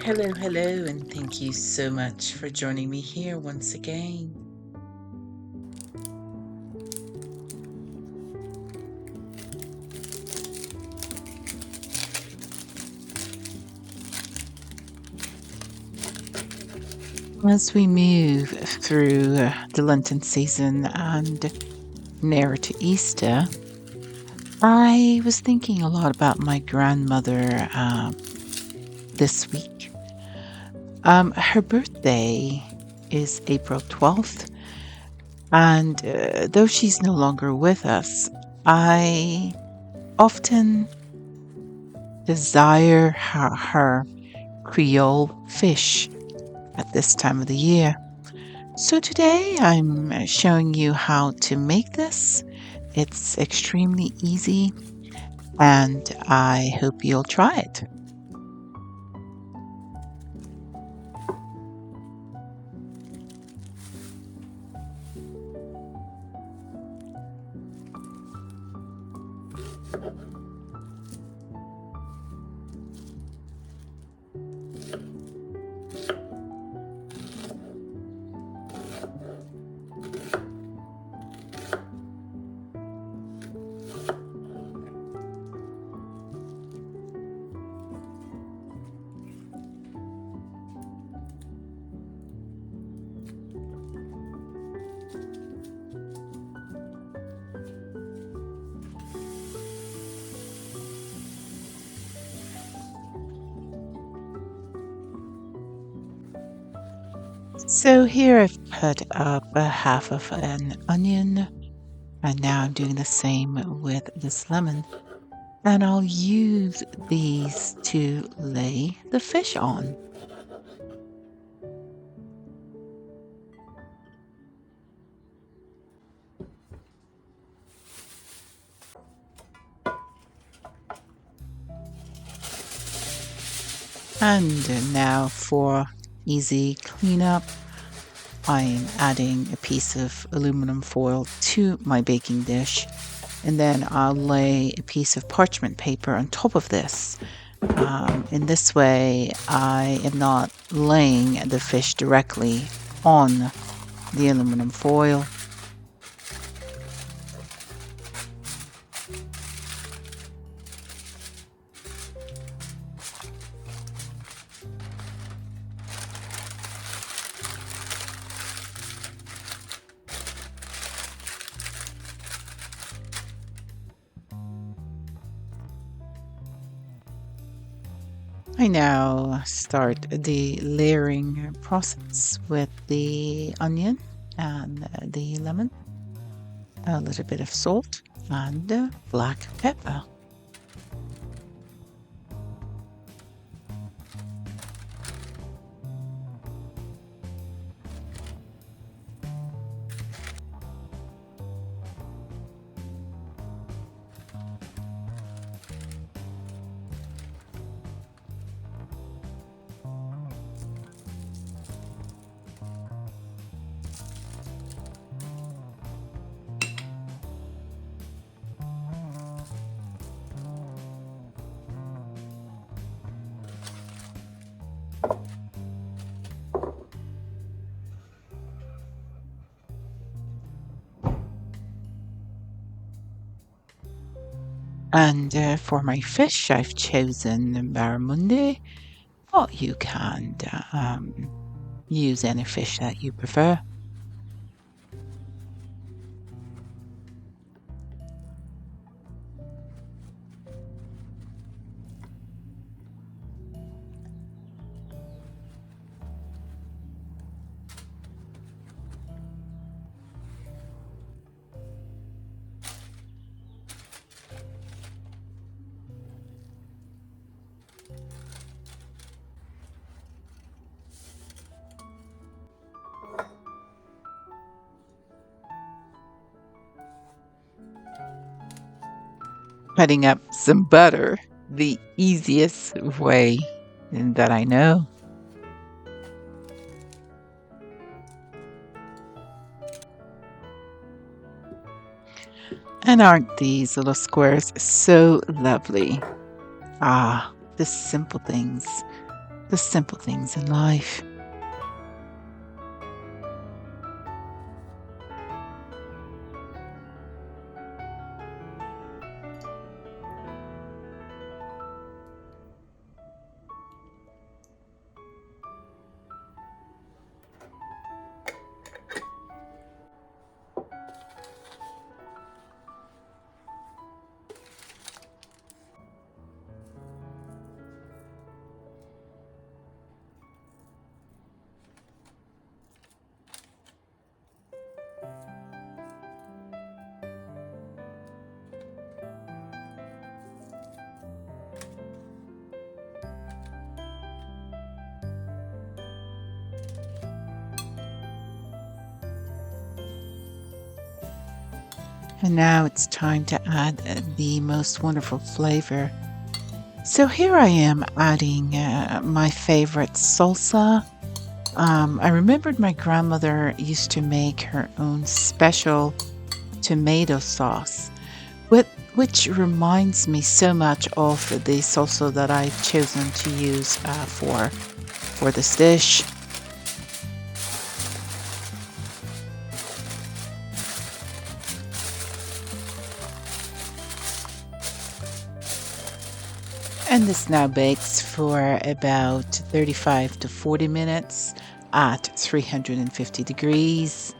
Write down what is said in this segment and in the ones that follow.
Hello, hello, and thank you so much for joining me here once again. As we move through the Lenten season and nearer to Easter, I was thinking a lot about my grandmother this week. Her birthday is April 12th, and though she's no longer with us, I often desire her Creole fish at this time of the year. So today I'm showing you how to make this. It's extremely easy and I hope you'll try it. So here I've cut up a half of an onion, and now I'm doing the same with this lemon. And I'll use these to lay the fish on. And now for easy cleanup, I'm adding a piece of aluminum foil to my baking dish, and then I'll lay a piece of parchment paper on top of this. In this way, I am not laying the fish directly on the aluminum foil. I now start the layering process with the onion and the lemon, a little bit of salt, and black pepper. And for my fish, I've chosen barramundi, but you can use any fish that you prefer. Cutting up some butter, the easiest way that I know. And aren't these little squares so lovely? Ah, the simple things the simple things in life. And now it's time to add the most wonderful flavor. So here I am adding my favorite salsa. I remembered my grandmother used to make her own special tomato sauce, which reminds me so much of the salsa that I've chosen to use for this dish. And this now bakes for about 35 to 40 minutes at 350 degrees.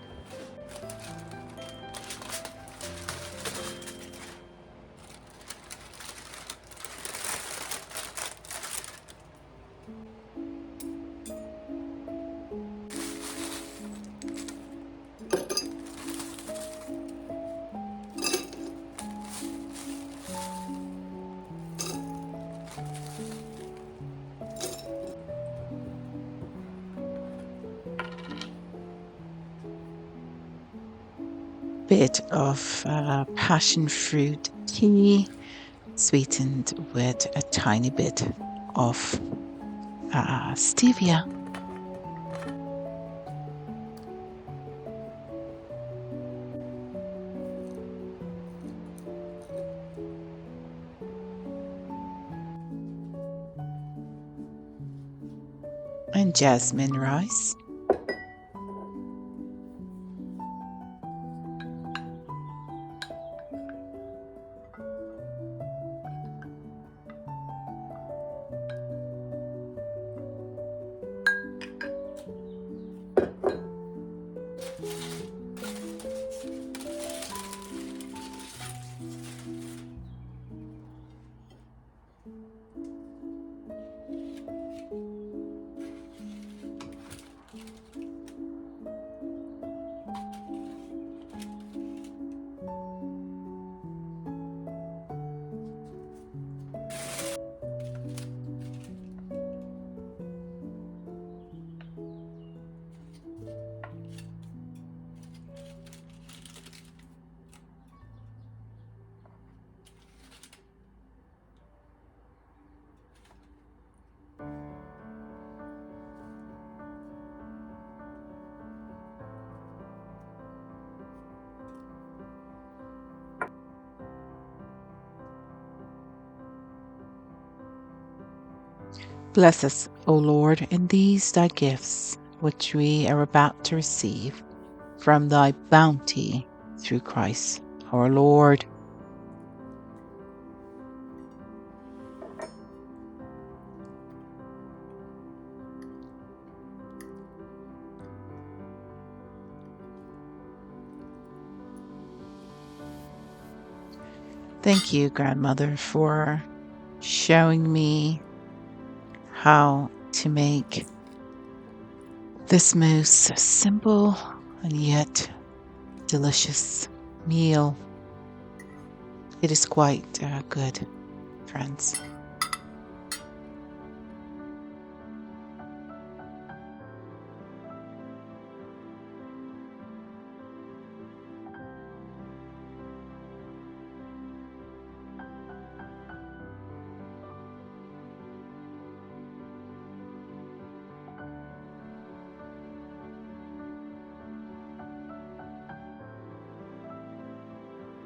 Bit of passion fruit tea, sweetened with a tiny bit of stevia. And jasmine rice. Bless us, O Lord, in these thy gifts, which we are about to receive from thy bounty through Christ our Lord. Thank you, Grandmother, for showing me how to make this most simple and yet delicious meal. It is quite good, friends.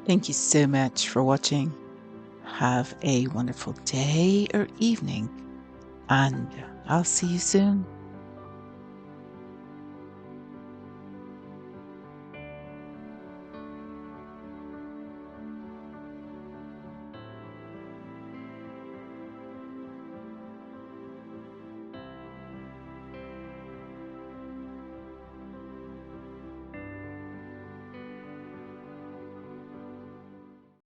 Thank you so much for watching. Have a wonderful day or evening, and I'll see you soon.